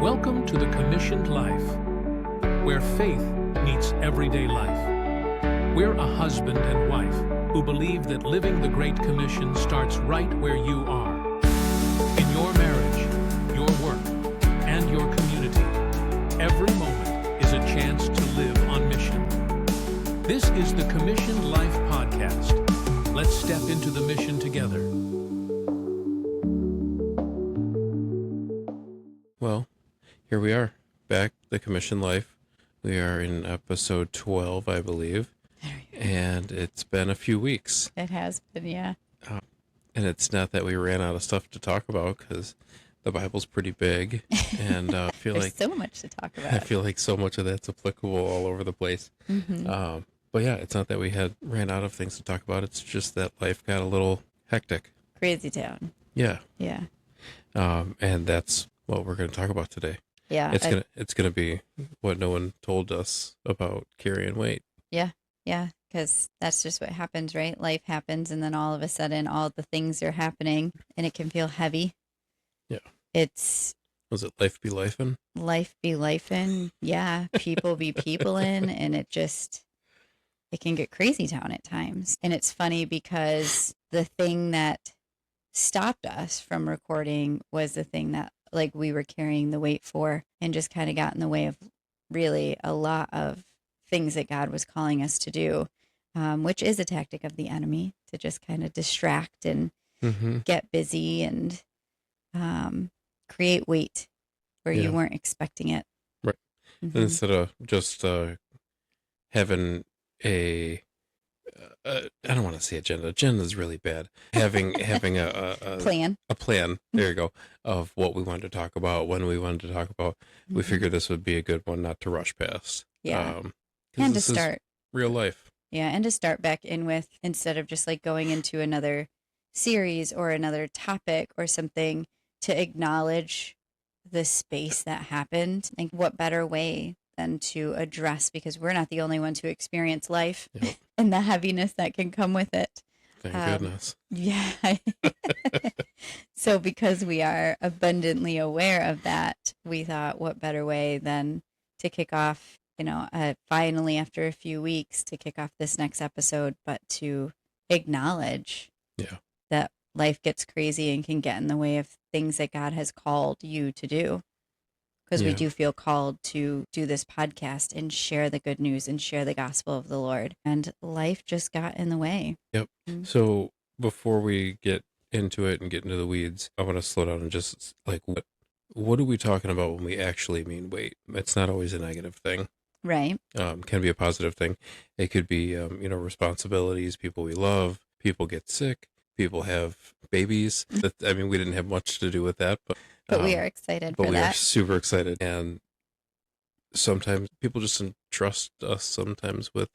Welcome to the Commissioned Life, where faith meets everyday life. We're a husband and wife who believe that living the Great Commission starts right where you are. In your marriage, your work, and your community, every moment is a chance to live on mission. This is the Commissioned Life podcast. Let's step into the mission together. Well, here we are, back, the Commission Life. We are in episode 12, I believe, and it's been a few weeks. It has been, yeah. And it's not that we ran out of stuff to talk about, because the Bible's pretty big, and I feel There's like so much to talk about. I feel like so much of that's applicable all over the place. Mm-hmm. But yeah, it's not that we ran out of things to talk about. It's just that life got a little hectic. Crazy town. Yeah. Yeah. And that's what we're going to talk about today. Yeah. It's gonna be what no one told us about carrying weight. Yeah. Because that's just what happens, right? Life happens, and then all of a sudden, all the things are happening, and it can feel heavy. Yeah. Was it life be lifing? Life be lifing. Yeah. People be peopling, and it can get crazy town at times. And it's funny because the thing that stopped us from recording was the thing that we were carrying the weight for, and just kind of got in the way of really a lot of things that God was calling us to do, which is a tactic of the enemy to just kind of distract and get busy and create weight where you weren't expecting it. Right. Mm-hmm. Instead of just having a I don't want to say agenda. Agenda is really bad. Having a plan. A plan. There you go. Of what we wanted to talk about, when we wanted to talk about. We figured this would be a good one not to rush past. Yeah. And to start real life. Yeah, and to start back in with, instead of just going into another series or another topic or something, to acknowledge the space that Mm-hmm. happened. Like, what better way than to address, because we're not the only ones who experience life and the heaviness that can come with it. Thank goodness. Yeah. So because we are abundantly aware of that, we thought, what better way than to kick off, finally after a few weeks, to kick off this next episode, but to acknowledge that life gets crazy and can get in the way of things that God has called you to do. Because we do feel called to do this podcast and share the good news and share the gospel of the Lord. And life just got in the way. Yep. Mm-hmm. So before we get into it and get into the weeds, I want to slow down and just what are we talking about when we actually mean weight? It's not always a negative thing. Right. Can be a positive thing. It could be, responsibilities, people we love, people get sick, people have babies. We didn't have much to do with that, but we are excited for that. But we are super excited. And sometimes people just entrust us sometimes with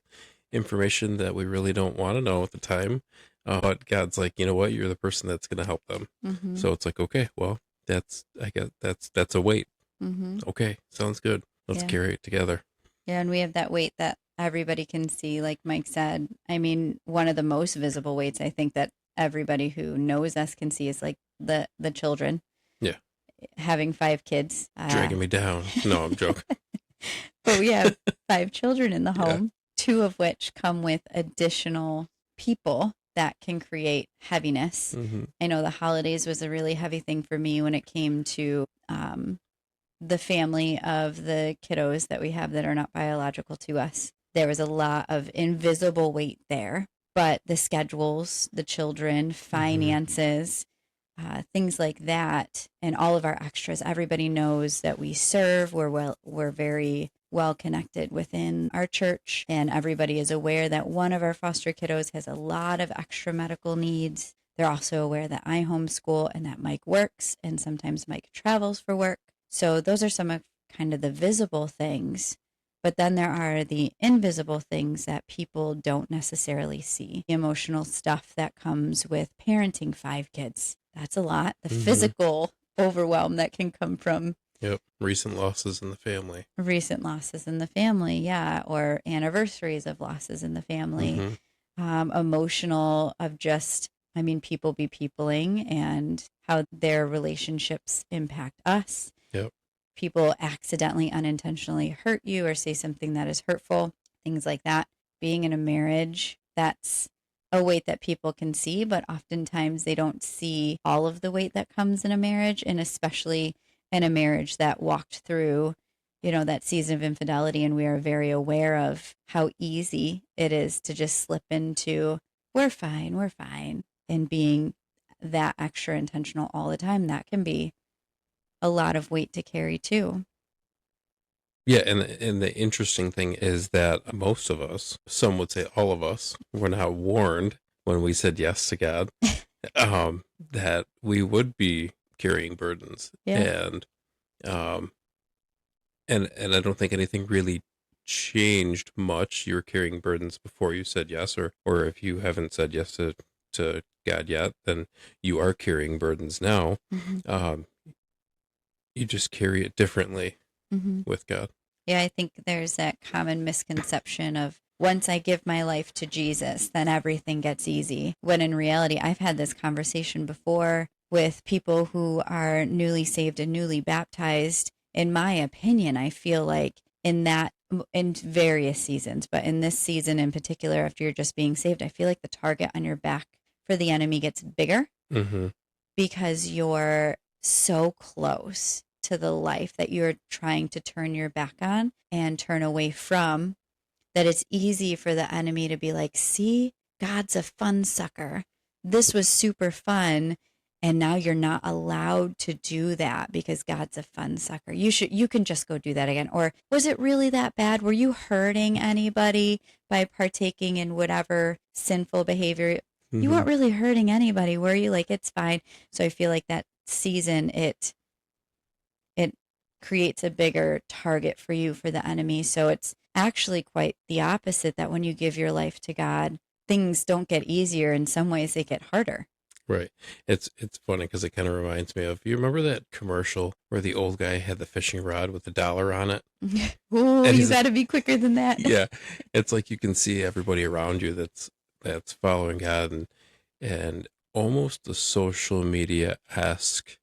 information that we really don't want to know at the time. But God's like, you know what? You're the person that's going to help them. Mm-hmm. So it's like, okay, well, that's a weight. Mm-hmm. Okay, sounds good. Let's carry it together. Yeah, and we have that weight that everybody can see, like Mike said. One of the most visible weights I think that everybody who knows us can see is the children. Yeah. Having 5 kids. Dragging me down. No, I'm joking. But we have 5 children in the home, 2 of which come with additional people that can create heaviness. Mm-hmm. I know the holidays was a really heavy thing for me when it came to the family of the kiddos that we have that are not biological to us. There was a lot of invisible weight there, but the schedules, the children, finances, things like that, and all of our extras. Everybody knows that we serve. We're very well connected within our church, and everybody is aware that one of our foster kiddos has a lot of extra medical needs. They're also aware that I homeschool and that Mike works, and sometimes Mike travels for work. So those are some of kind of the visible things. But then there are the invisible things that people don't necessarily see. The emotional stuff that comes with parenting 5 kids. That's a lot. The physical overwhelm that can come from recent losses in the family. Yeah. Or anniversaries of losses in the family. Emotional of just, people be peopling and how their relationships impact us. Yep. people accidentally, unintentionally hurt you or say something that is hurtful, things like that. Being in a marriage, that's a weight that people can see, but oftentimes they don't see all of the weight that comes in a marriage, and especially in a marriage that walked through, that season of infidelity. And we are very aware of how easy it is to just slip into, we're fine, and being that extra intentional all the time. That can be a lot of weight to carry too. Yeah, and the interesting thing is that most of us, some would say all of us, were not warned when we said yes to God, that we would be carrying burdens. Yeah. Um, and I don't think anything really changed much. You were carrying burdens before you said yes, or if you haven't said yes to God yet, then you are carrying burdens now. Mm-hmm. You just carry it differently Mm-hmm. with God. Yeah, I think there's that common misconception of once I give my life to Jesus, then everything gets easy. When in reality, I've had this conversation before with people who are newly saved and newly baptized. In my opinion, I feel like in various seasons, but in this season in particular, after you're just being saved, I feel like the target on your back for the enemy gets bigger Mm-hmm. because you're so close to the life that you're trying to turn your back on and turn away from, that it's easy for the enemy to be like, see, God's a fun sucker. This was super fun. And now you're not allowed to do that because God's a fun sucker. You can just go do that again. Or was it really that bad? Were you hurting anybody by partaking in whatever sinful behavior? Mm-hmm. You weren't really hurting anybody, were you? Like, it's fine. So I feel like that season, it creates a bigger target for you, for the enemy. So it's actually quite the opposite, that when you give your life to God, things don't get easier. In some ways, they get harder. Right. It's funny because it kind of reminds me of, you remember that commercial where the old guy had the fishing rod with the dollar on it? Ooh, And you he's got to be quicker than that. Yeah. It's like you can see everybody around you that's following God, and almost the social media-esque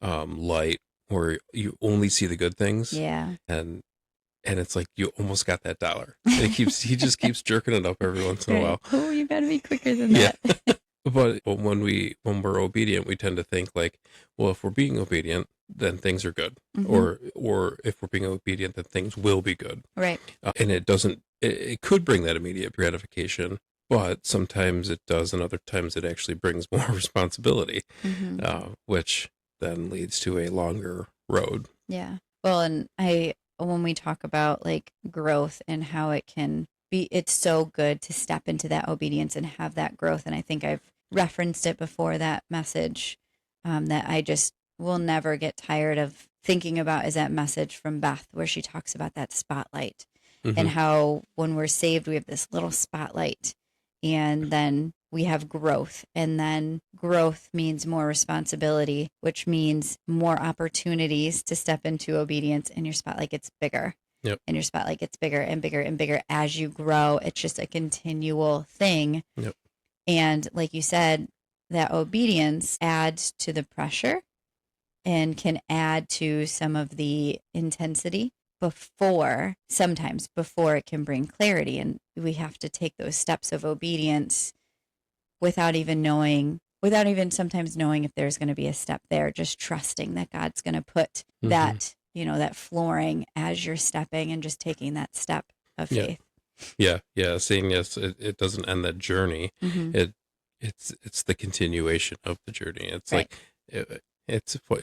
light where you only see the good things. Yeah. And it's like you almost got that dollar. And he just keeps jerking it up every once in a while. Oh, you got to be quicker than Yeah. that. But when we're obedient, we tend to think like, well, if we're being obedient, then things are good. Mm-hmm. Or if we're being obedient, then things will be good. Right. And it could bring that immediate gratification, but sometimes it does, and other times it actually brings more responsibility, Mm-hmm. which then leads to a longer road. Yeah. Well, and when we talk about like growth and how it can be, it's so good to step into that obedience and have that growth. And I think I've referenced it before, that message that I just will never get tired of thinking about, is that message from Beth where she talks about that spotlight. Mm-hmm. And how when we're saved, we have this little spotlight, and then we have growth, and then growth means more responsibility, which means more opportunities to step into obedience, and your spotlight gets bigger. Yep. And your spotlight gets bigger and bigger and bigger as you grow. It's just a continual thing. Yep. And like you said, that obedience adds to the pressure and can add to some of the intensity sometimes before it can bring clarity. And we have to take those steps of obedience without even sometimes knowing if there's going to be a step there, just trusting that God's going to put Mm-hmm. that, that flooring as you're stepping, and just taking that step of faith. Yeah. Saying yes, it doesn't end that journey. Mm-hmm. It's the continuation of the journey. It's Right. like,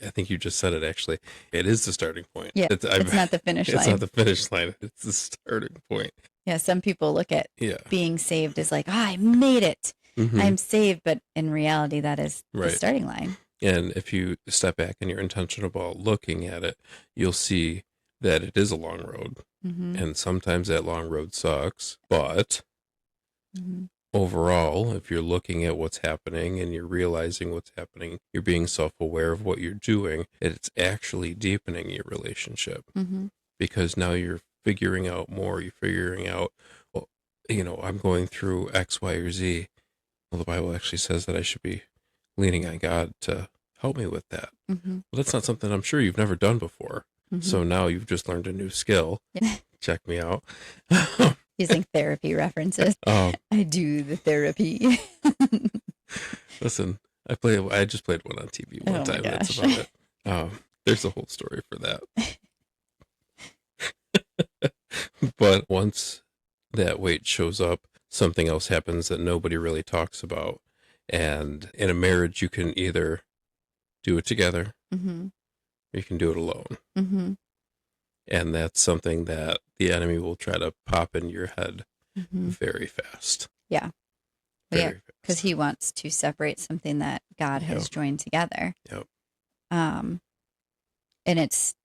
I think you just said it, actually. It is the starting point. Yeah, it's not the finish line. It's not the finish line. It's the starting point. Yeah, some people look at Yeah. being saved as like, I made it. Mm-hmm. I'm saved. But in reality, that is the Right. starting line. And if you step back and you're intentional about looking at it, you'll see that it is a long road. Mm-hmm. And sometimes that long road sucks. But Mm-hmm. overall, if you're looking at what's happening and you're realizing what's happening, you're being self-aware of what you're doing, it's actually deepening your relationship. Mm-hmm. Because now you're figuring out more. You're figuring out, well, I'm going through X, Y, or Z. Well, the Bible actually says that I should be leaning on God to help me with that. Mm-hmm. Well, that's not something I'm sure you've never done before. So now you've just learned a new skill. Yeah. Check me out. Using therapy references. Um, I do the therapy. Listen, I just played one on TV one Oh my time. That's gosh. about it. There's a whole story for that. But once that weight shows up, something else happens that nobody really talks about. And in a marriage, you can either do it together Mm-hmm. or you can do it alone. Mm-hmm. And that's something that the enemy will try to pop in your head Mm-hmm. very fast. Yeah. Very fast. Because he wants to separate something that God has Yep. joined together. Yep. And it's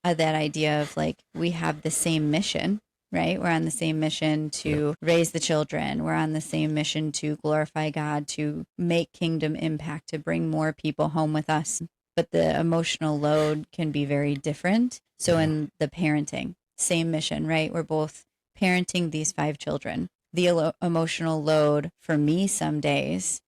that idea of like, we have the same mission, right? We're on the same mission to raise the children. We're on the same mission to glorify God, to make kingdom impact, to bring more people home with us. But the emotional load can be very different. So in the parenting, same mission, right? We're both parenting these 5 children. The emotional load for me some days,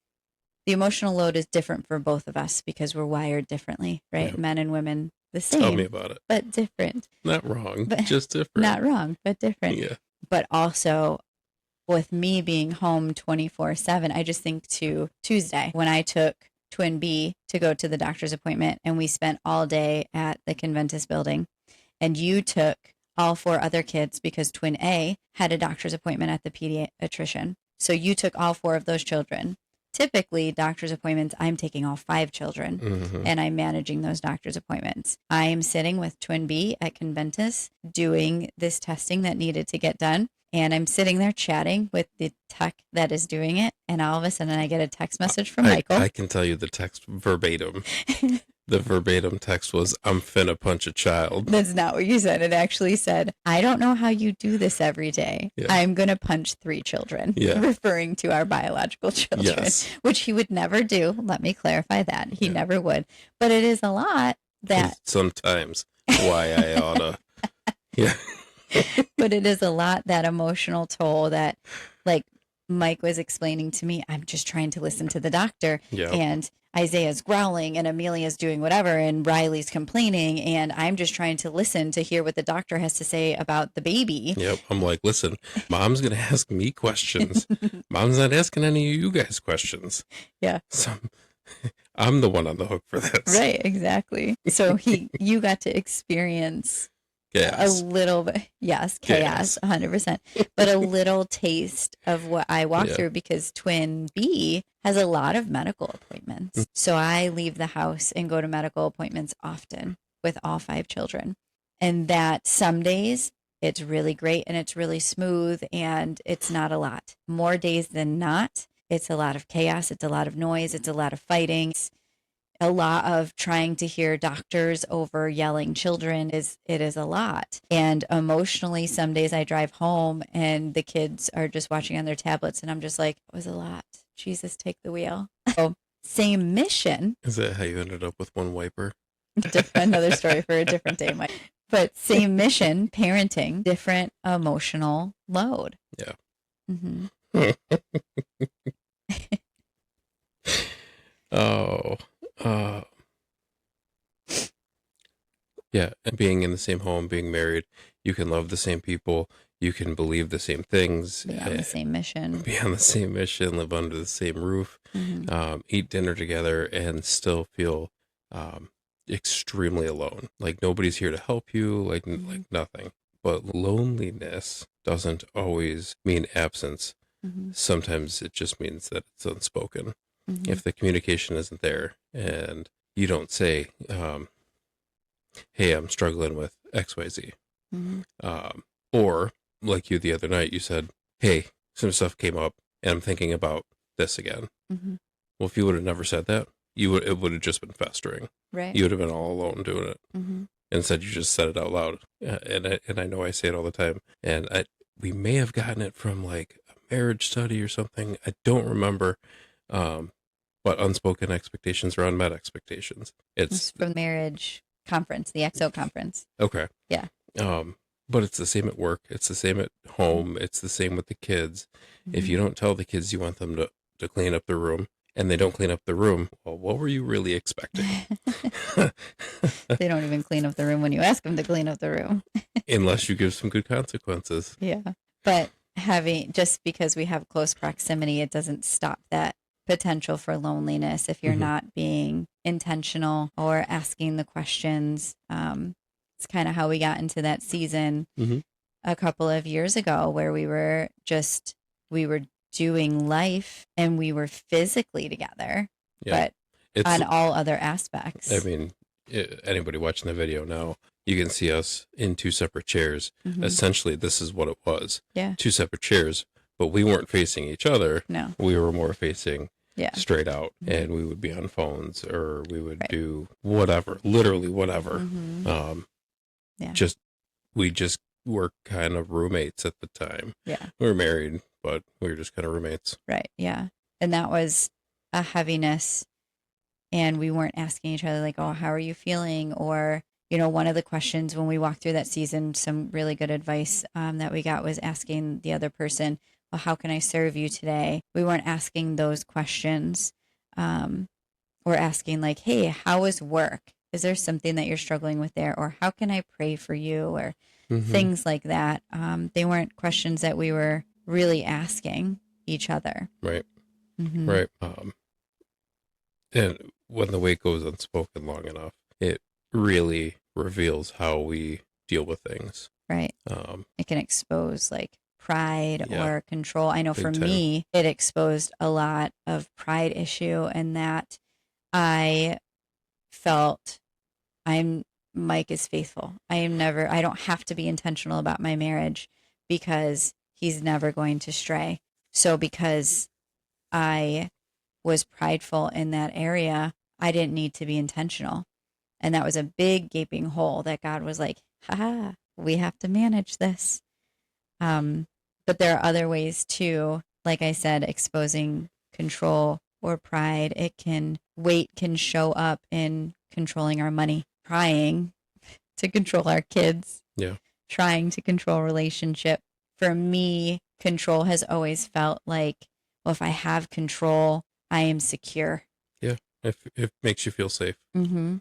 the emotional load is different for both of us because we're wired differently, right? Yep. Men and women, the same. Tell me about it. But different. Not wrong, But just different. Not wrong, but different. Yeah. But also with me being home 24/7, I just think to Tuesday when I took twin B to go to the doctor's appointment and we spent all day at the Conventus building, and you took all 4 other kids because twin A had a doctor's appointment at the pediatrician. So you took all 4 of those children. Typically, doctor's appointments, I'm taking all 5 children and I'm managing those doctor's appointments. I am sitting with twin B at Conventus doing this testing that needed to get done. And I'm sitting there chatting with the tech that is doing it. And all of a sudden I get a text message from Michael. I can tell you the text verbatim. The verbatim text was, "I'm finna punch a child." That's not what you said. It actually said, "I don't know how you do this every day. Yeah. I'm going to punch 3 children," referring to our biological children, Yes. which he would never do. Let me clarify that. He never would. But it is a lot that. Sometimes why I oughta. Yeah. But it is a lot, that emotional toll that, like Mike was explaining to me, I'm just trying to listen to the doctor. Yeah. And Isaiah's growling and Amelia's doing whatever and Riley's complaining, and I'm just trying to listen to hear what the doctor has to say about the baby. Yep. I'm like, listen, Mom's gonna ask me questions. Mom's not asking any of you guys questions. Yeah. So I'm the one on the hook for this. Right, exactly. So you got to experience Chaos. a little bit, yes, chaos, 100%, but a little taste of what I walk through, because twin B has a lot of medical appointments. So I leave the house and go to medical appointments often with all 5 children. And that some days it's really great and it's really smooth and it's not a lot. More days than not, it's a lot of chaos. It's a lot of noise. It's a lot of fighting. It's a lot of trying to hear doctors over yelling children. It is a lot. And emotionally, some days I drive home and the kids are just watching on their tablets and I'm just like, it was a lot. Jesus, take the wheel. So same mission. Is that how you ended up with one wiper? Another story for a different day, Mike. But same mission, parenting, different emotional load. Yeah. Mm-hmm. Yeah, and being in the same home, being married, you can love the same people, you can believe the same things, Be on the same mission. be on the same mission, live under the same roof, eat dinner together, and still feel extremely alone. Like nobody's here to help you, like nothing. But loneliness doesn't always mean absence. Sometimes it just means that it's unspoken. If the communication isn't there and you don't say, hey, I'm struggling with XYZ. Or like you the other night, you said, hey, some stuff came up and I'm thinking about this again. Well, if you would have never said that, it would have just been festering. Right. You would have been all alone doing it. Instead, you just said it out loud. And I know I say it all the time. And we may have gotten it from like a marriage study or something. I don't remember. But unspoken expectations are unmet expectations. It's from marriage conference, the XO conference. Okay. Yeah. But it's the same at work. It's the same at home. It's the same with the kids. If you don't tell the kids you want them to clean up their room and they don't clean up the room, well, what were you really expecting? They don't even clean up the room when you ask them to clean up the room. Unless you give some good consequences. Yeah. But just because we have close proximity, it doesn't stop that potential for loneliness if you're Mhm. not being intentional or asking the questions. It's kind of how we got into that season Mhm. a couple of years ago where we were doing life and we were physically together, Yeah. but It's, on all other I aspects. mean, anybody watching the video now, you can see us in two separate chairs. Mhm. Essentially, this is what it was. Yeah. Two separate chairs, but we weren't facing each other. No. We were more facing Yeah. straight out, Mhm. and we would be on phones, or we would Right. do whatever, literally whatever. Mhm. Yeah. We just were kind of roommates at the time. Yeah. We were married, but we were just kind of roommates. Right. Yeah. And that was a heaviness. And we weren't asking each other, like, oh, how are you feeling? Or, one of the questions when we walked through that season, some really good advice that we got was asking the other person, well, how can I serve you today? We weren't asking those questions. We're asking, like, hey, how is work? Is there something that you're struggling with there? Or how can I pray for you? Or Mhm. things like that. They weren't questions that we were really asking each other. Right. Mhm. Right. And when the weight goes unspoken long enough, it really reveals how we deal with things. Right. It can expose like pride Yeah. or control. I know Big for time. me, it exposed a lot of pride issue, and that I felt Mike is faithful. I don't have to be intentional about my marriage because he's never going to stray. So because I was prideful in that area, I didn't need to be intentional. And that was a big gaping hole that God was like, haha, we have to manage this. But there are other ways too, like I said, exposing control or pride. Weight can show up in controlling our money, trying to control our kids, Yeah. trying to control relationship. For me, control has always felt like, well, if I have control, I am secure. Yeah. If it makes you feel safe. Mm-hmm.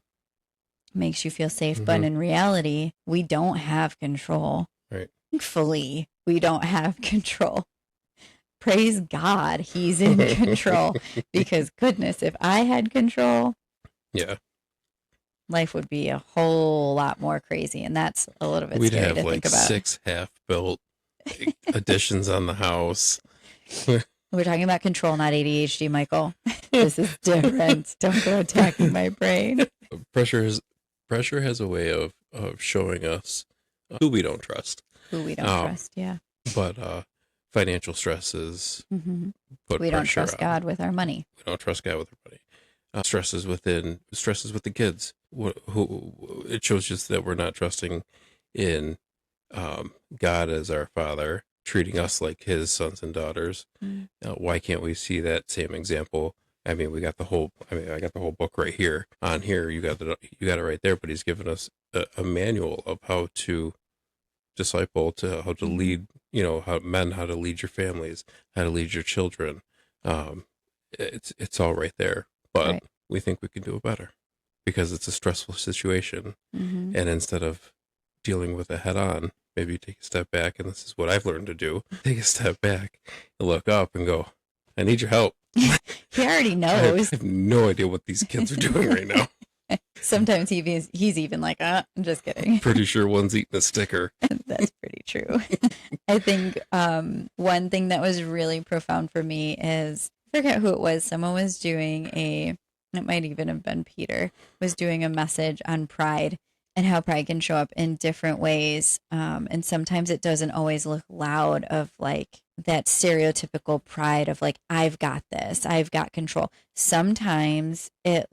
Makes you feel safe. But in reality, we don't have control. Right. Thankfully, we don't have control. Praise God, he's in control. Because goodness, if I had control, Yeah. life would be a whole lot more crazy. And that's a little bit We'd scary have to like think about. 6 half-built additions on the house. We're talking about control, not ADHD, Michael. This is different. Don't go attacking my brain. Pressure has a way of showing us who we don't trust. Who we don't trust, yeah. But financial stresses Mm-hmm. put We don't pressure trust on. God with our money. We don't trust God with our money. Stresses with the kids. Who it shows just that we're not trusting in God as our Father, treating us like His sons and daughters. Mm. Why can't we see that same example? I mean, I got the whole book right here. On here, you got it right there. But He's given us a manual of how to disciple, to how to lead. How to lead your families, how to lead your children. It's all right there. But Right. we think we can do it better because it's a stressful situation. Mm-hmm. And instead of dealing with it head on, maybe you take a step back. And this is what I've learned to do: take a step back and look up and go, "I need your help." He already I knows. have no idea what these kids are doing right now. Sometimes he's even like, I'm just kidding. Pretty sure one's eating a sticker. That's pretty true. I think one thing that was really profound for me is, I forget who it was. Someone was doing it might even have been Peter, was doing a message on pride and how pride can show up in different ways. And sometimes it doesn't always look loud, of like that stereotypical pride of like, I've got this, I've got control. Sometimes it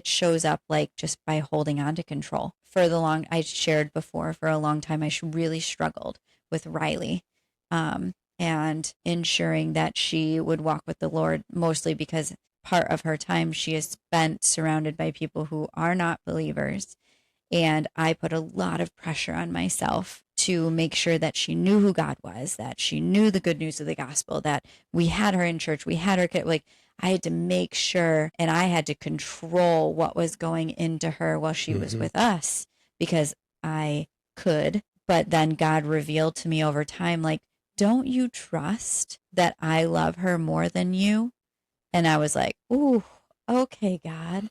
shows up like just by holding on to control. I shared before, for a long time, I really struggled with Riley, and ensuring that she would walk with the Lord, mostly because part of her time she is spent surrounded by people who are not believers. And I put a lot of pressure on myself to make sure that she knew who God was, that she knew the good news of the gospel, that we had her in church, we had her, like, I had to make sure and I had to control what was going into her while she was with us because I could. But then God revealed to me over time, like, don't you trust that I love her more than you? And I was like, ooh, okay, God.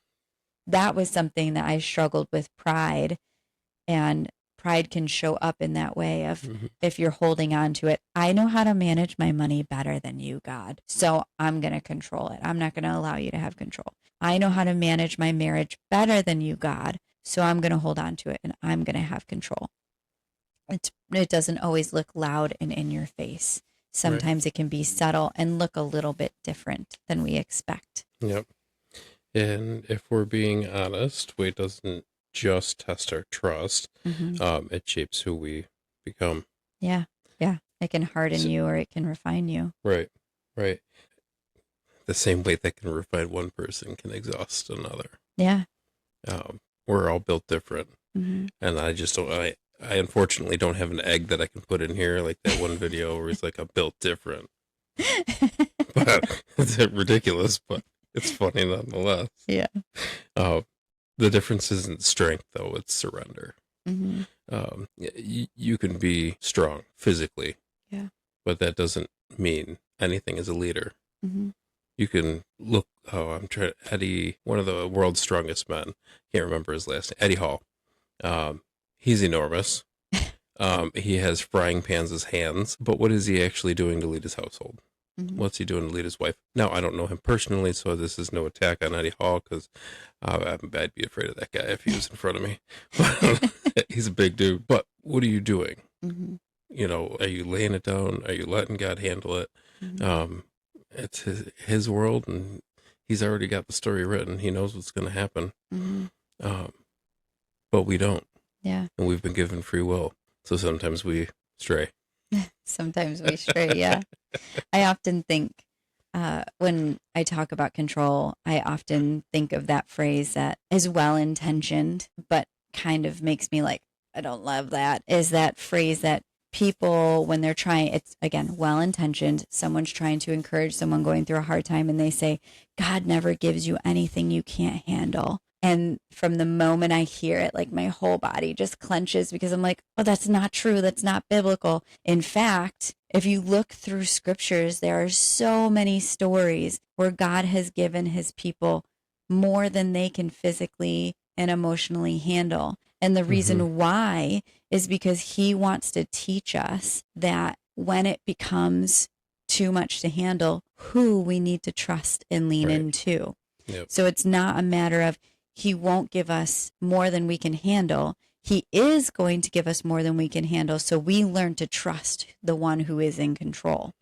That was something that I struggled with pride. And pride can show up in that way of if you're holding on to it. I know how to manage my money better than you, God. So I'm going to control it. I'm not going to allow you to have control. I know how to manage my marriage better than you, God. So I'm going to hold on to it and I'm going to have control. It doesn't always look loud and in your face. Sometimes it can be subtle and look a little bit different than we expect. Yep. And if we're being honest, weight doesn't just test our trust. It shapes who we become. Yeah. Yeah. It can harden you or it can refine you. Right. Right. The same weight that can refine one person can exhaust another. Yeah. We're all built different. And I just don't, I unfortunately don't have an egg that I can put in here like that one video where he's like, I'm built different. But it's ridiculous, but it's funny nonetheless. Yeah. The difference isn't strength, though. It's surrender. You can be strong physically. Yeah. But that doesn't mean anything as a leader. You can look, Eddie, one of the world's strongest men, can't remember his last name, Eddie Hall. He's enormous. He has frying pans as hands, but what is he actually doing to lead his household? What's he doing to lead his wife? Now, I don't know him personally, so this is no attack on Eddie Hall, because I'd be afraid of that guy if he was in front of me. He's a big dude. But what are you doing? You know, are you laying it down? Are you letting God handle it? It's his world, and he's already got the story written. He knows what's going to happen. But we don't. Yeah. And we've been given free will. So sometimes we stray. Sometimes we stray, yeah. I often think when I talk about control, I often think of that phrase that is well-intentioned, but kind of makes me like, I don't love that, is that phrase that people, when they're trying, it's again, well-intentioned, someone's trying to encourage someone going through a hard time and they say, God never gives you anything you can't handle. And from the moment I hear it, like my whole body just clenches because I'm like, oh, that's not true. That's not biblical. In fact, if you look through scriptures, there are so many stories where God has given his people more than they can physically and emotionally handle. And the reason why is because he wants to teach us that when it becomes too much to handle, who we need to trust and lean into. So it's not a matter of he won't give us more than we can handle. He is going to give us more than we can handle. So we learn to trust the one who is in control.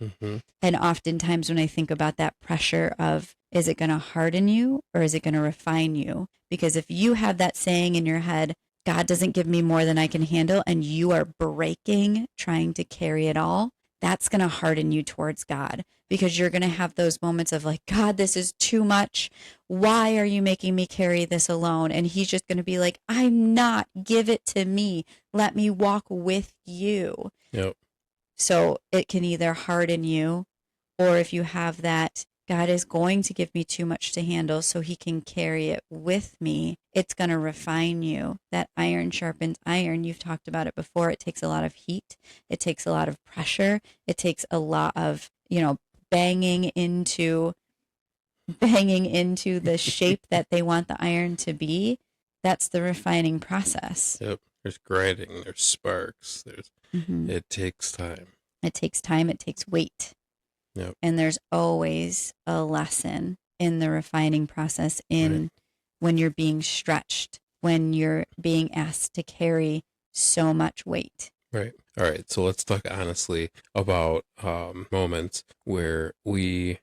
And oftentimes when I think about that pressure of, is it going to harden you or is it going to refine you? Because if you have that saying in your head, God doesn't give me more than I can handle, and you are breaking, trying to carry it all, that's going to harden you towards God, because you're going to have those moments of like, God, this is too much. Why are you making me carry this alone? And he's just going to be like, I'm not. Give it to me. Let me walk with you. So it can either harden you, or if you have that, God is going to give me too much to handle so he can carry it with me, it's going to refine you. That iron sharpens iron. You've talked about it before. It takes a lot of heat. It takes a lot of pressure. It takes a lot of, banging into the shape that they want the iron to be. That's the refining process. There's grinding, there's sparks, it takes time. It takes time, it takes weight. And there's always a lesson in the refining process when you're being stretched, when you're being asked to carry so much weight. Right. All right. So let's talk honestly about moments where we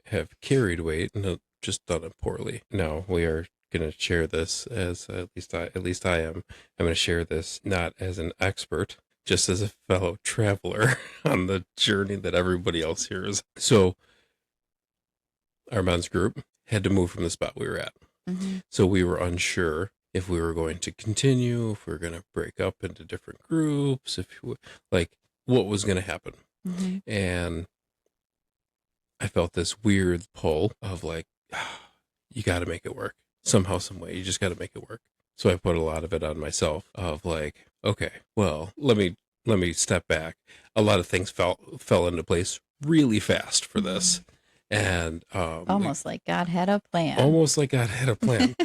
have carried weight and have just done it poorly. Now we are going to share this as at least I am. I'm going to share this not as an expert, just as a fellow traveler on the journey that everybody else here is. So our men's group had to move from the spot we were at. So we were unsure if we were going to continue, if we were going to break up into different groups, what was going to happen. And I felt this weird pull of like, you got to make it work somehow, some way. You just got to make it work. So I put a lot of it on myself of like, okay, well, let me step back. A lot of things fell into place really fast for this. And Almost like God had a plan. almost like God had a plan.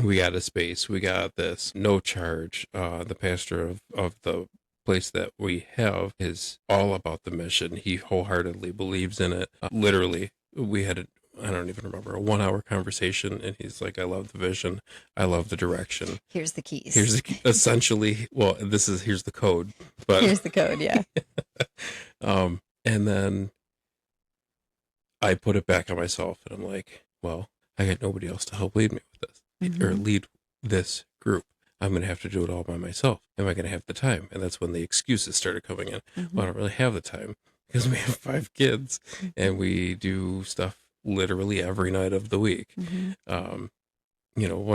We got a space. We got this no charge. The pastor of the place that we have is all about the mission. He wholeheartedly believes in it. Literally, we had I don't even remember, a 1 hour conversation, and he's like, I love the vision. I love the direction. Here's the keys. Here's essentially, well, here's the code, but Here's the code. Yeah. and then I put it back on myself, and I'm like, well, I got nobody else to help lead me with this or lead this group. I'm going to have to do it all by myself. Am I going to have the time? And that's when the excuses started coming in. Well, I don't really have the time because we have 5 kids and we do stuff literally every night of the week. One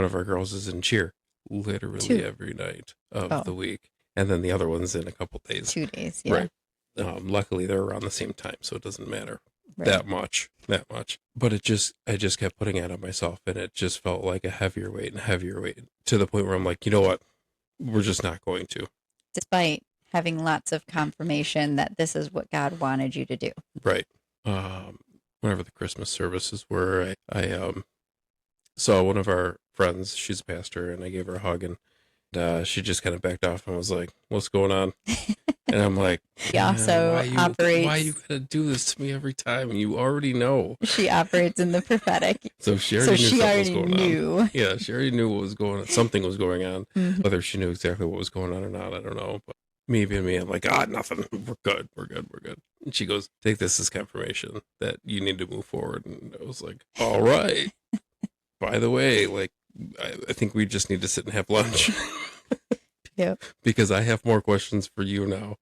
of our girls is in cheer literally 2. every night of the week. And then the other one's in a couple days. 2 days. Yeah. Right. Luckily they're around the same time, so it doesn't matter that much. But I just kept putting it on myself, and it just felt like a heavier weight to the point where I'm like, you know what? We're just not going to. Despite having lots of confirmation that this is what God wanted you to do. Right. Whenever the Christmas services were, I saw one of our friends. She's a pastor, and I gave her a hug, and she just kind of backed off and was like, "What's going on?" And I'm like, she also operates. Why you gotta do this to me every time? You already know. She operates in the prophetic. So she already knew something was going knew. on. Yeah, she already knew what was going on. Something was going on. Whether she knew exactly what was going on or not, I don't know. But me being me, I'm like, nothing. We're good. And she goes, take this as confirmation that you need to move forward. And I was like, all right. By the way, like, I think we just need to sit and have lunch. Yep. Because I have more questions for you now.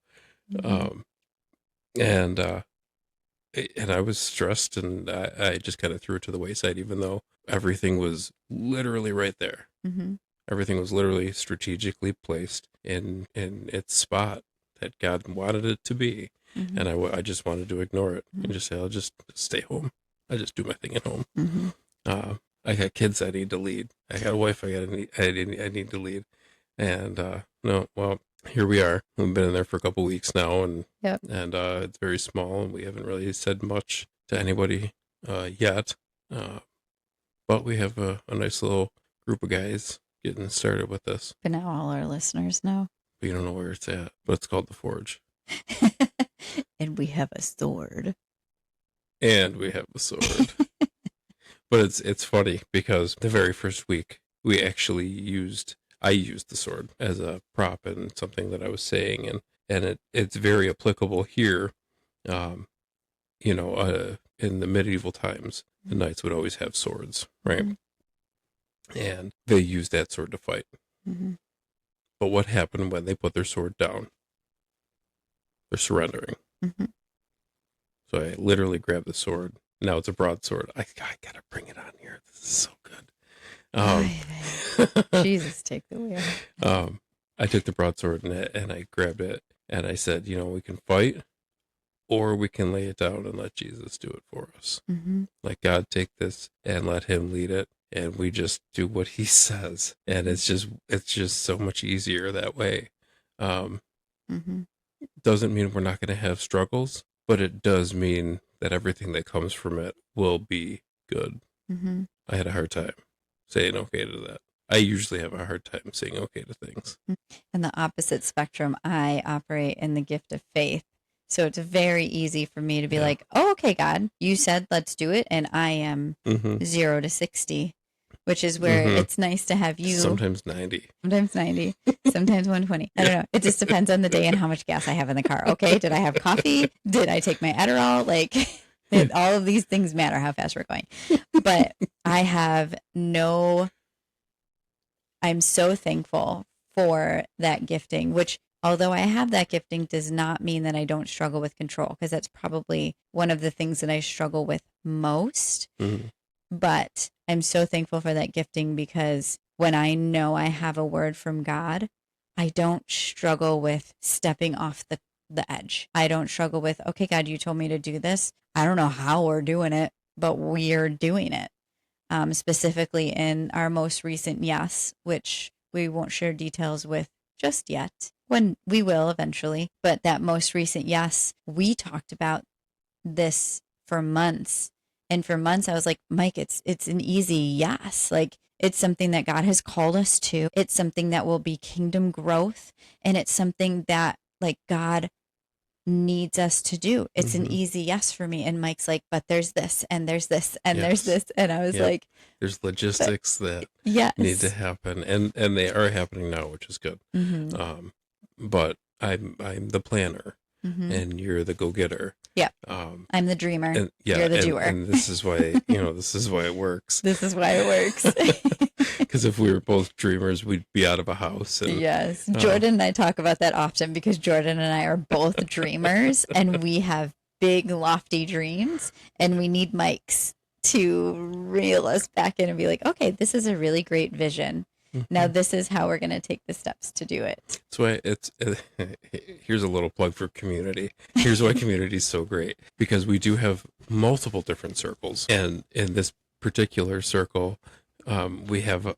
And I was stressed, and I just kind of threw it to the wayside, even though everything was literally right there. Everything was literally strategically placed in its spot that God wanted it to be. And I just wanted to ignore it and just say, I'll just stay home. I just do my thing at home. I got kids I need to lead. I got a wife I need to lead. And no, well, here we are. We've been in there for a couple weeks now, and it's very small, and we haven't really said much to anybody yet. But we have a nice little group of guys getting started with this. But now all our listeners know. But you don't know where it's at, but it's called the Forge. And we have a sword. But it's funny because the very first week we actually I used the sword as a prop and something that I was saying, and it's very applicable here. In the medieval times, the knights would always have swords, right? And they used that sword to fight. But what happened when they put their sword down? They're surrendering. So I literally grabbed the sword. Now it's a broadsword. I gotta bring it on here. This is so good. Jesus, take the wheel. I took the broadsword and I grabbed it, and I said, we can fight, or we can lay it down and let Jesus do it for us. Let God take this and let him lead it, and we just do what he says. And it's just so much easier that way. Doesn't mean we're not going to have struggles, but it does mean that everything that comes from it will be good. I had a hard time saying okay to that. I usually have a hard time saying okay to things. In the opposite spectrum, I operate in the gift of faith. So it's very easy for me to be like, oh, okay, God, you said let's do it. And I am 0 to 60, which is where it's nice to have you. Sometimes 90. Sometimes 90. Sometimes 120. I don't know. It just depends on the day and how much gas I have in the car. Okay. Did I have coffee? Did I take my Adderall? Like, all of these things matter how fast we're going. But I'm so thankful for that gifting, which, although I have that gifting, does not mean that I don't struggle with control, because that's probably one of the things that I struggle with most. But I'm so thankful for that gifting, because when I know I have a word from God, I don't struggle with stepping off the edge. I don't struggle with, okay, God, you told me to do this. I don't know how we're doing it, but we're doing it. Specifically in our most recent yes, which we won't share details with just yet, when we will eventually. But that most recent yes, we talked about this for months. And for months I was like, Mike, it's an easy yes. Like, it's something that God has called us to. It's something that will be kingdom growth. And it's something that like God needs us to do. It's an easy yes for me. And Mike's like, but there's this and there's this and there's this. And I was like, there's logistics that yes, need to happen, and they are happening now, which is good. But I'm the planner, and you're the go-getter. Yeah. I'm the dreamer. And, you're the doer. And this is why, this is why it works. This is why it works. Because if we were both dreamers, we'd be out of a house. And, yes. Jordan and I talk about that often because Jordan and I are both dreamers and we have big, lofty dreams, and we need mics to reel us back in and be like, okay, this is a really great vision. Now this is how we're going to take the steps to do it. That's why here's a little plug for community. Here's why community is so great, because we do have multiple different circles. And in this particular circle, we have,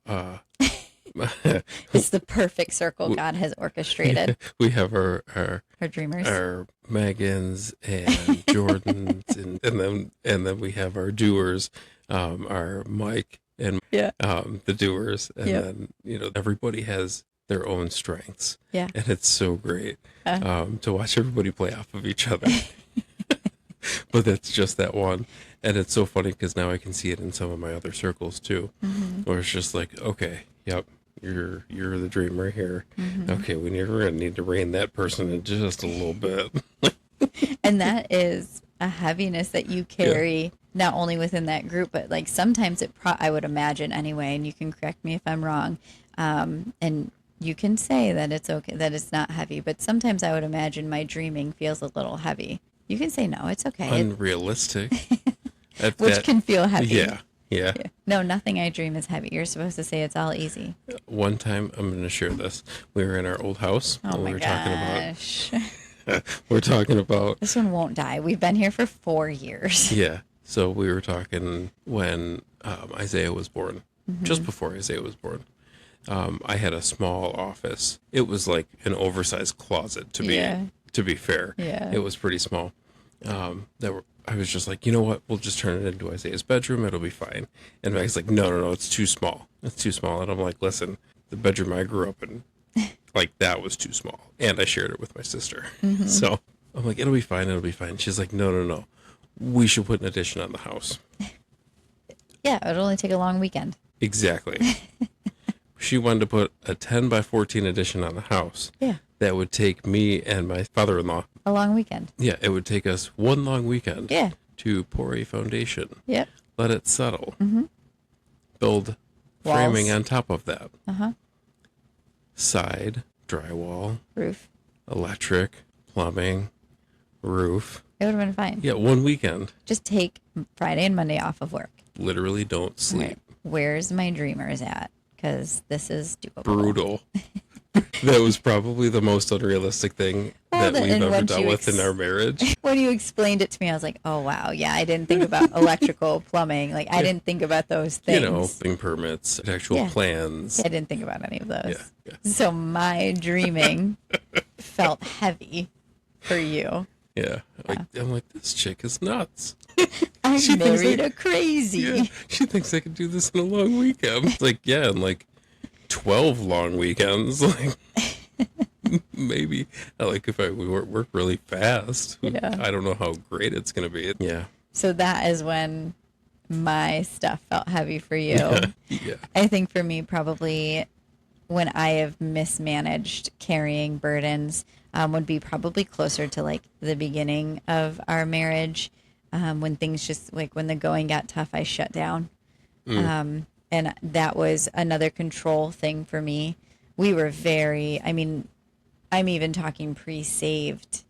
it's the perfect circle God has orchestrated. We have our dreamers, our Meagans and Jordans, and then we have our doers, our Mike and the doers, and then everybody has their own strengths, and it's so great to watch everybody play off of each other. But that's just that one, and it's so funny because now I can see it in some of my other circles too, where it's just like, okay, yep, you're the dreamer here. Okay, we're gonna need to rein that person in just a little bit. And that is a heaviness that you carry, not only within that group, but like sometimes I would imagine anyway, and you can correct me if I'm wrong, and you can say that it's okay, that it's not heavy, but sometimes I would imagine my dreaming feels a little heavy. You can say, no, it's okay. Unrealistic. Which can feel heavy. Yeah. No, nothing I dream is heavy. You're supposed to say it's all easy. One time, I'm going to share this. We were in our old house. Oh my gosh. We're talking about... This one won't die. We've been here for 4 years. Yeah. So we were talking when Isaiah was born, just before Isaiah was born. I had a small office. It was like an oversized closet, to be fair. Yeah. It was pretty small. I was just like, you know what? We'll just turn it into Isaiah's bedroom. It'll be fine. And Meg's like, no, it's too small. It's too small. And I'm like, listen, the bedroom I grew up in, like, that was too small. And I shared it with my sister. So I'm like, it'll be fine. It'll be fine. She's like, no. We should put an addition on the house. Yeah, it'll only take a long weekend. Exactly. She wanted to put a 10 by 14 addition on the house. Yeah. That would take me and my father-in-law a long weekend. Yeah, it would take us one long weekend. Yeah. To pour a foundation. Yep. Let it settle. Build walls. Framing on top of that. Side, drywall, roof, electric, plumbing, roof. It would have been fine. Yeah, one weekend. Just take Friday and Monday off of work. Literally don't sleep. Right. Where's my dreamers at? Because this is doable. Brutal. That was probably the most unrealistic thing that we've ever dealt with in our marriage. When you explained it to me, I was like, oh, wow. Yeah, I didn't think about electrical, plumbing. Like, I didn't think about those things. Building permits, actual plans. I didn't think about any of those. Yeah. So my dreaming felt heavy for you. Yeah. I'm like, this chick is nuts. I married a crazy. Yeah, she thinks I could do this in a long weekend. It's like, yeah, and like 12 long weekends. Like, maybe like if we work really fast. Yeah. I don't know how great it's going to be. Yeah. So that is when my stuff felt heavy for you. Yeah. I think for me, probably when I have mismanaged carrying burdens would be probably closer to like the beginning of our marriage. When things just like when the going got tough, I shut down. And that was another control thing for me. We were I'm even talking pre-saved,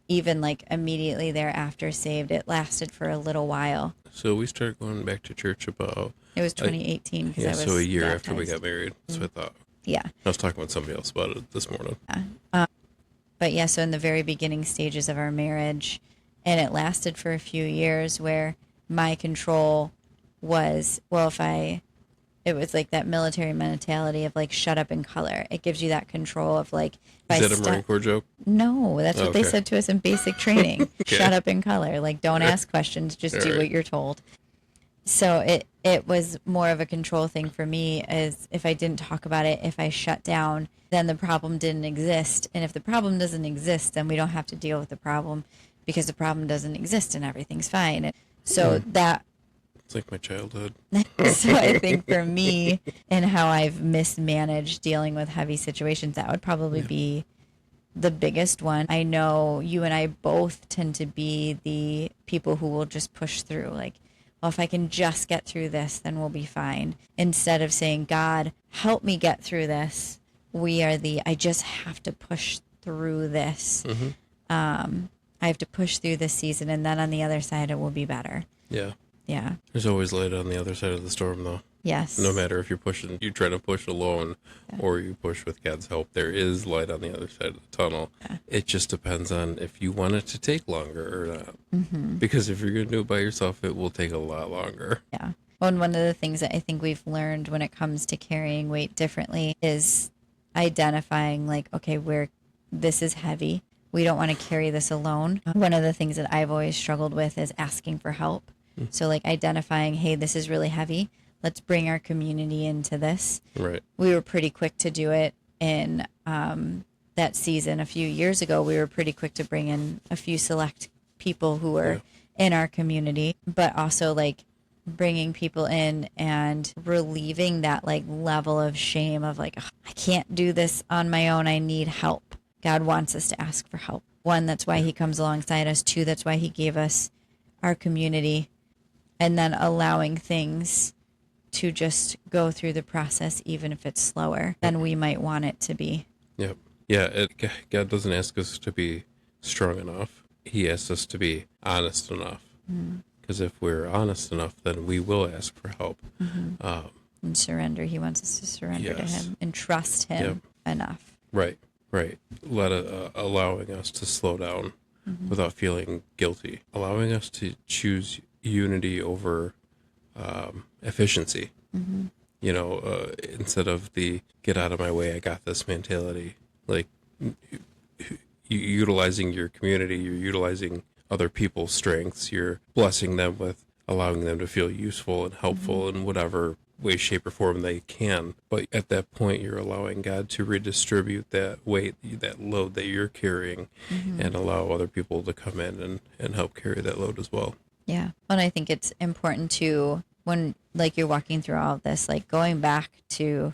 even like immediately thereafter saved. It lasted for a little while. So we started going back to church about... It was 2018. So a year after we got married. That's what I thought. Yeah. I was talking with somebody else about it this morning. A But yeah, so in the very beginning stages of our marriage, and it lasted for a few years, where my control was, well, it was like that military mentality of like, shut up and color. It gives you that control of like, Is that a Marine Corps joke? No, that's Oh, what they okay. said to us in basic training. Okay. Shut up and color. Like, don't ask questions, just do what you're told. So it was more of a control thing for me, as if I didn't talk about it, if I shut down, then the problem didn't exist. And if the problem doesn't exist, then we don't have to deal with the problem, because the problem doesn't exist and everything's fine. So that, It's like my childhood. so I think for me and how I've mismanaged dealing with heavy situations, that would probably be the biggest one. I know you and I both tend to be the people who will just push through. Like, well, if I can just get through this, then we'll be fine. Instead of saying, God, help me get through this, we are I just have to push through this. I have to push through this season, and then on the other side, it will be better. Yeah. Yeah. There's always light on the other side of the storm, though. Yes. No matter if you try to push alone or you push with God's help, there is light on the other side of the tunnel. Yeah. It just depends on if you want it to take longer or not. Mm-hmm. Because if you're going to do it by yourself, it will take a lot longer. Yeah. Well, and one of the things that I think we've learned when it comes to carrying weight differently is identifying, like, okay, this is heavy. We don't want to carry this alone. One of the things that I've always struggled with is asking for help. Mm-hmm. So like identifying, hey, this is really heavy. Let's bring our community into this. Right. We were pretty quick to do it in that season a few years ago. We were pretty quick to bring in a few select people who were in our community, but also like bringing people in and relieving that like level of shame of like, I can't do this on my own. I need help. God wants us to ask for help. One, that's why he comes alongside us. Two, that's why he gave us our community. And then allowing things to just go through the process, even if it's slower than we might want it to be. Yep. Yeah, God doesn't ask us to be strong enough. He asks us to be honest enough. Because if we're honest enough, then we will ask for help. Mm-hmm. And surrender. He wants us to surrender to him and trust him enough. Right. Allowing us to slow down without feeling guilty. Allowing us to choose unity over efficiency. Mm-hmm. Instead of the get out of my way, I got this mentality. Like utilizing your community, you're utilizing other people's strengths, you're blessing them with allowing them to feel useful and helpful in whatever way, shape, or form they can. But at that point, you're allowing God to redistribute that weight, that load that you're carrying, and allow other people to come in and help carry that load as well. Yeah. And I think it's important to, when like you're walking through all of this, like going back to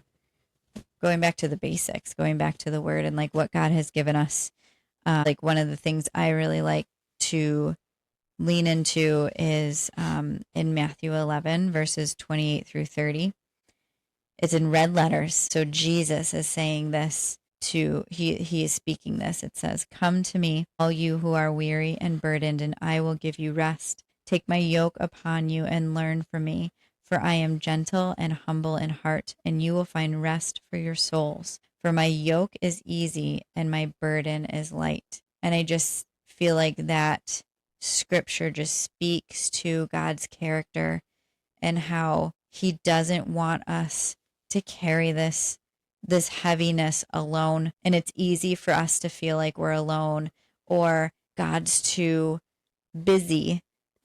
the basics, going back to the word and like what God has given us. Like one of the things I really like to lean into is in Matthew 11, verses 28 through 30. It's in red letters. So Jesus is saying this he is speaking this. It says, "Come to me, all you who are weary and burdened, and I will give you rest. Take my yoke upon you and learn from me, for I am gentle and humble in heart, and you will find rest for your souls. For my yoke is easy and my burden is light." And I just feel like that scripture just speaks to God's character and how he doesn't want us to carry this heaviness alone. And it's easy for us to feel like we're alone or God's too busy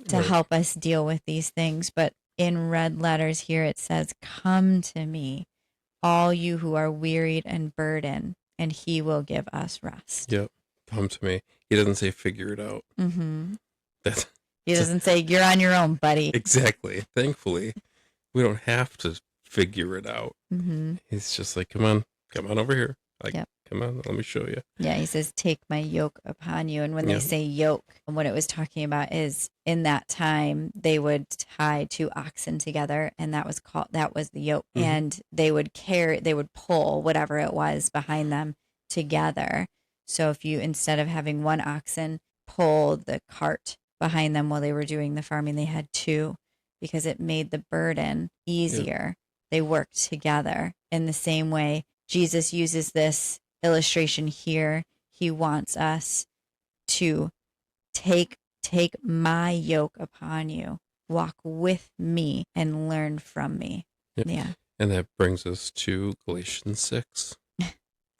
to help us deal with these things. But in red letters here, it says, "Come to me, all you who are wearied and burdened, and he will give us rest." Yep. Come to me. He doesn't say figure it out. Mm-hmm. He doesn't say you're on your own, buddy. Exactly. Thankfully, we don't have to figure it out. Mm-hmm. He's just like, come on over here. Like, come on, let me show you. Yeah, he says, "Take my yoke upon you." And when they say yoke, what it was talking about is in that time, they would tie two oxen together, and that was the yoke. Mm-hmm. And they would pull whatever it was behind them together. So if you, instead of having one oxen pull the cart behind them while they were doing the farming, they had two, because it made the burden easier. They worked together. In the same way, Jesus uses this illustration here. He wants us to take my yoke upon you, walk with me, and learn from me. Yep. Yeah. And that brings us to Galatians 6,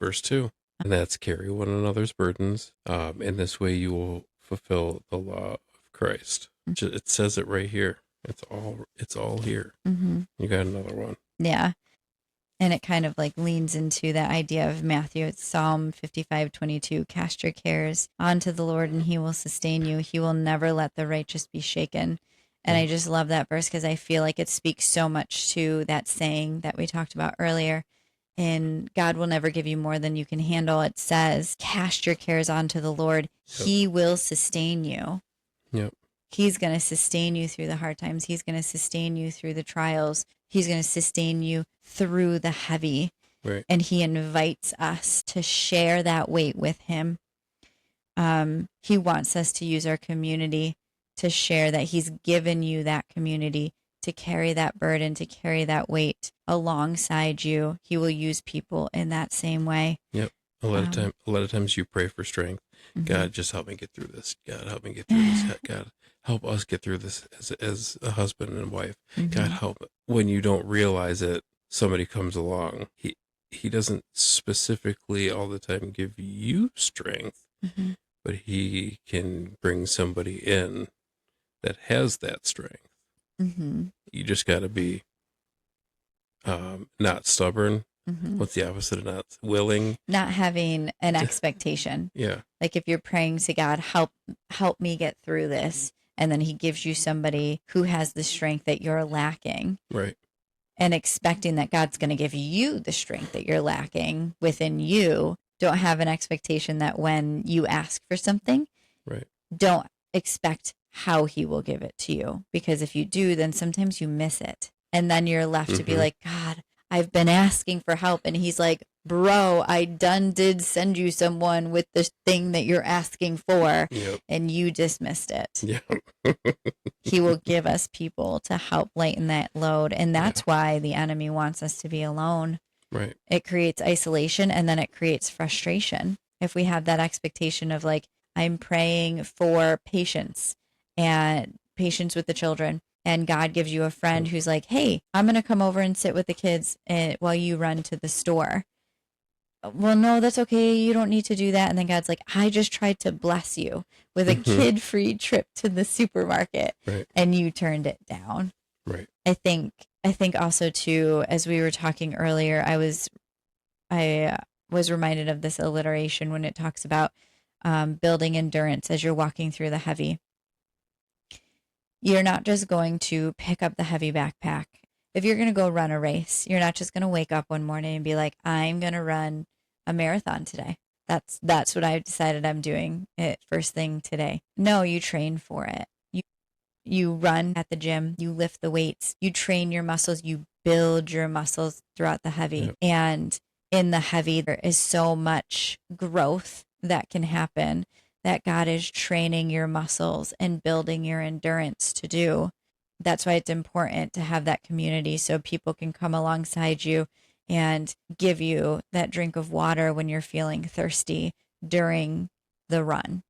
verse 2. And that's carry one another's burdens. In this way you will fulfill the law of Christ. It says it right here. It's all here. Mm-hmm. You got another one. Yeah. And it kind of like leans into that idea of Matthew. It's Psalm 55:22. Cast your cares onto the Lord and he will sustain you. He will never let the righteous be shaken. And I just love that verse because I feel like it speaks so much to that saying that we talked about earlier. And God will never give you more than you can handle. It says, cast your cares onto the Lord. Yep. He will sustain you. Yep. He's going to sustain you through the hard times. He's going to sustain you through the trials. He's going to sustain you through the heavy. Right. And he invites us to share that weight with him. He wants us to use our community to share that he's given you that community to carry that burden, to carry that weight alongside you. He will use people in that same way. Yep. A lot of times you pray for strength. Mm-hmm. God, just help me get through this. God, help me get through this. God, help us get through this as a husband and wife. Mm-hmm. God, help. When you don't realize it, somebody comes along. He doesn't specifically all the time give you strength, Mm-hmm. but he can bring somebody in that has that strength. Mm-hmm. You just got to be not stubborn. Mm-hmm. What's the opposite of not willing? Not having an expectation. Yeah. Like if you're praying to God, help me get through this. And then he gives you somebody who has the strength that you're lacking. Right. And expecting that God's going to give you the strength that you're lacking within you. Don't have an expectation that when you ask for something, right, don't expect how he will give it to you. Because if you do, then sometimes you miss it. And then you're left to be like, God, I've been asking for help. And he's like, bro, I did send you someone with the thing that you're asking for. Yep. And you dismissed it. Yeah. He will give us people to help lighten that load. And that's why the enemy wants us to be alone. Right. It creates isolation and then it creates frustration. If we have that expectation of like, I'm praying for patience with the children. And God gives you a friend who's like, hey, I'm going to come over and sit with the kids while you run to the store. Well, no, that's okay. You don't need to do that. And then God's like, I just tried to bless you with a kid-free trip to the supermarket. Right. And you turned it down. Right. I think also too, as we were talking earlier, I was reminded of this alliteration when it talks about building endurance as you're walking through the heavy. You're not just going to pick up the heavy backpack. If you're going to go run a race, you're not just going to wake up one morning and be like, I'm going to run a marathon today. That's what I've decided I'm doing it first thing today. No, you train for it. You run at the gym, you lift the weights, you train your muscles, you build your muscles throughout the heavy. Yep. And in the heavy, there is so much growth that can happen that God is training your muscles and building your endurance to do. That's why it's important to have that community so people can come alongside you and give you that drink of water when you're feeling thirsty during the run.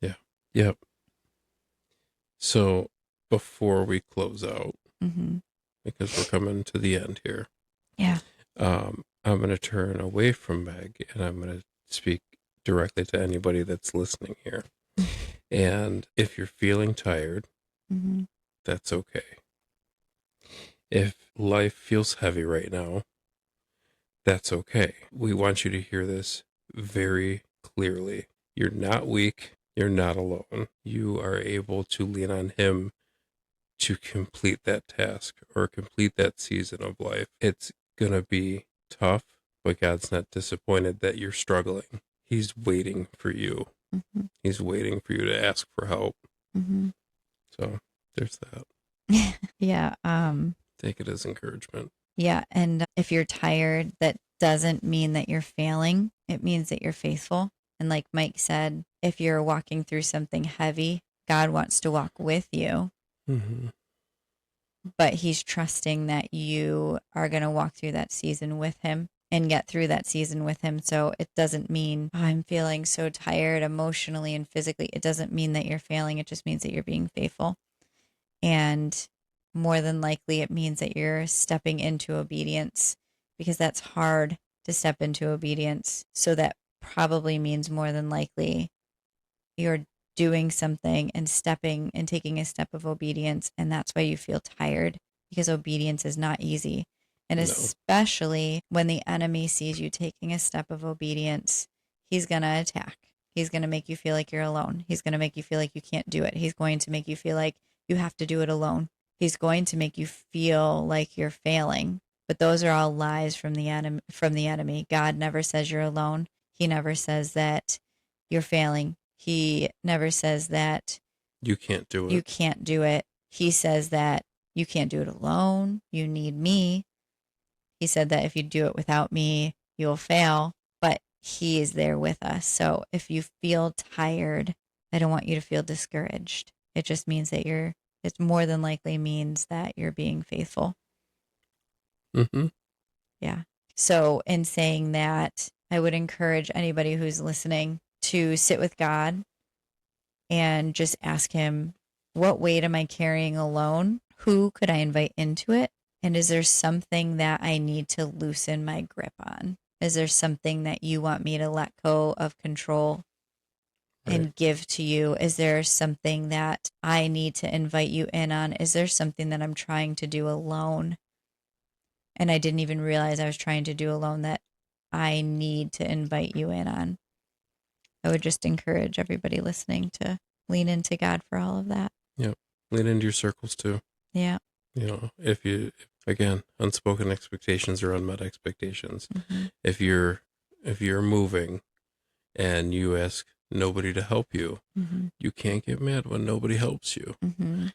Yeah. Yep. So before we close out, because we're coming to the end here, I'm going to turn away from Meg and I'm going to speak directly to anybody that's listening here. And if you're feeling tired, that's okay. If life feels heavy right now, that's okay. We want you to hear this very clearly. You're not weak. You're not alone. You are able to lean on him to complete that task or complete that season of life. It's going to be tough, but God's not disappointed that you're struggling. He's waiting for you. He's waiting for you to ask for help. So there's that. Yeah. Take it as encouragement. Yeah. And if you're tired, that doesn't mean that you're failing. It means that you're faithful. And like Mike said, if you're walking through something heavy, God wants to walk with you. But he's trusting that you are going to walk through that season with him. and get through that season with him. So it doesn't mean, "Oh, I'm feeling so tired emotionally and physically." It doesn't mean that you're failing. It just means that you're being faithful. And more than likely, it means that you're stepping into obedience, because that's hard to step into obedience. So that probably means more than likely you're doing something and stepping and taking a step of obedience. And that's why you feel tired, because obedience is not easy. And No. especially when the enemy sees you taking a step of obedience, he's going to attack. He's going to make you feel like you're alone. He's going to make you feel like you can't do it. He's going to make you feel like you have to do it alone. He's going to make you feel like you're failing. But those are all lies from the enemy. God never says you're alone. He never says that you're failing. He never says that You can't do it. you can't do it. He says that you can't do it alone. You need me. He said that if you do it without me, you'll fail, but he is there with us. So if you feel tired, I don't want you to feel discouraged. It just means that it more than likely means that you're being faithful. Mm-hmm. Yeah. So in saying that, I would encourage anybody who's listening to sit with God and just ask him, what weight am I carrying alone? Who could I invite into it? And is there something that I need to loosen my grip on? Is there something that you want me to let go of control and give to you? Is there something that I need to invite you in on? Is there something that I'm trying to do alone and I didn't even realize I was trying to do alone that I need to invite you in on? I would just encourage everybody listening to lean into God for all of that. Yep. Lean into your circles too. Yeah. If again, unspoken expectations or unmet expectations. Mm-hmm. If you're moving and you ask nobody to help you, Mm-hmm. you can't get mad when nobody helps you. Mm-hmm.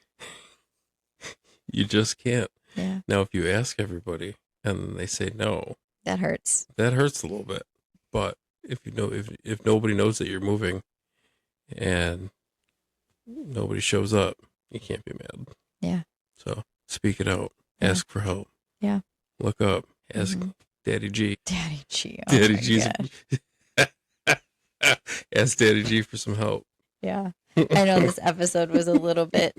You just can't. Yeah. Now, if you ask everybody and they say no, That hurts. that hurts a little bit. But if nobody knows that you're moving and nobody shows up, you can't be mad. Yeah. So speak it out. Yeah. Ask for help. Yeah. Look up. Ask Mhm. Daddy G. Daddy G. Oh Daddy my G's. gosh. Ask Daddy G for some help. Yeah. I know this episode was a little bit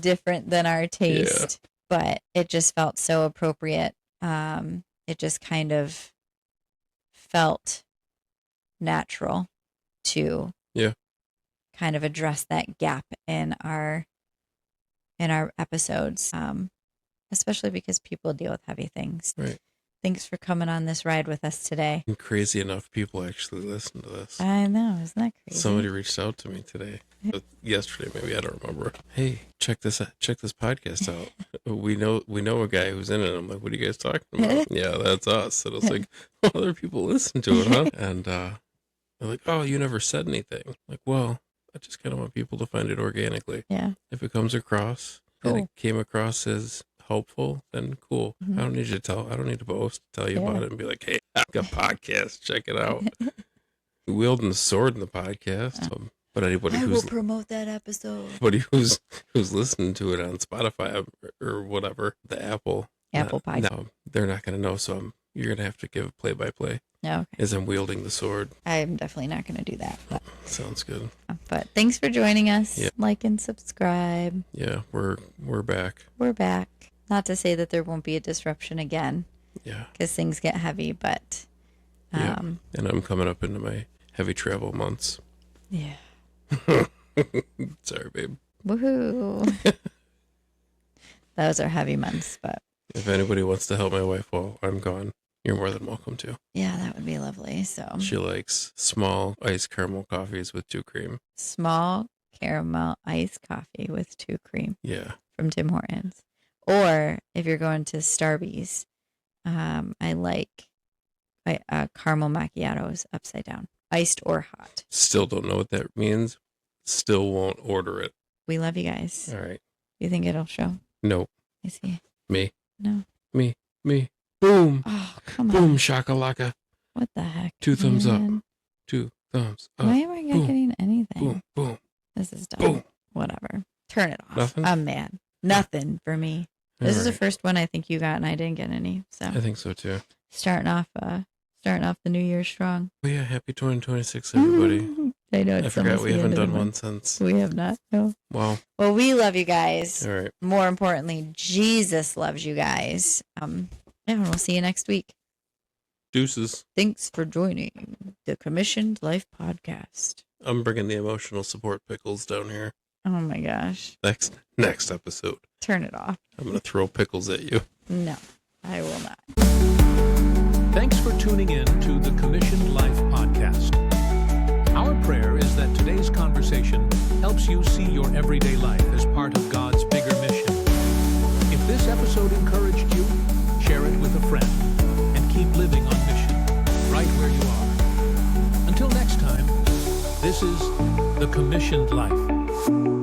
different than our taste, but it just felt so appropriate. It just kind of felt natural to kind of address that gap in our episodes, especially because people deal with heavy things. Right. Thanks for coming on this ride with us today. And crazy enough, people actually listen to this. I know, isn't that crazy? Somebody reached out to me today, yesterday maybe, I don't remember. Hey, check this podcast out. we know a guy who's in it. I'm like, what are you guys talking about? Yeah, that's us. And I was like, other people listen to it, huh? And they're like, oh, you never said anything. I'm like, well, I just kind of want people to find it organically. Yeah. If it comes across and it came across as helpful, then cool. Mhm. I don't need to boast, tell you Yeah. about it and be like, hey, I got a podcast, check it out. Wielding the sword in the podcast. But anybody I will who's promote that episode. who's listening to it on Spotify or whatever, the Apple Podcast. no, they're not going to know. So you're going to have to give a play-by-play No, okay. as I'm wielding the sword. I'm definitely not going to do that. Sounds good. But thanks for joining us. Yeah. Like and subscribe. Yeah, we're back. We're back. Not to say that there won't be a disruption again, Yeah. because things get heavy, but Yeah. And I'm coming up into my heavy travel months. yeah. Sorry, babe. Woohoo. Those are heavy months, but If anybody wants to help my wife while I'm gone, you're more than welcome to. yeah, that would be lovely. So She likes small iced caramel coffees with 2 cream. small caramel iced coffee with 2 cream Yeah. from Tim Hortons. Or if you're going to Starbucks, I like caramel macchiatos upside down, iced or hot. Still don't know what that means. Still won't order it. We love you guys. All right. You think it'll show? No. I see. Me. No. Me. Boom. Oh, come Boom, on. shakalaka. What the heck? 2 thumbs up. man? 2 thumbs up. Why am I not Boom. getting anything? Boom, boom. This is dumb. Boom. Whatever. Turn it off. Nothing? I'm mad. Nothing for me. This is the All right. first one I think you got, and I didn't get any. So I think so too. starting off the new year strong. Well, yeah, happy 2026, everybody. I know I it's forgot almost we the haven't end of the done one month. since. We have not. No. Wow. Well, we love you guys. All right. More importantly, Jesus loves you guys. And we'll see you next week. Deuces. Thanks for joining the Commissioned Life Podcast. I'm bringing the emotional support pickles down here. Oh my gosh. Next episode. Turn it off. I'm going to throw pickles at you. No, I will not. Thanks for tuning in to the Commissioned Life Podcast. Our prayer is that today's conversation helps you see your everyday life as part of God's bigger mission. If this episode encouraged you, share it with a friend and keep living on mission right where you are. Until next time, this is the Commissioned Life.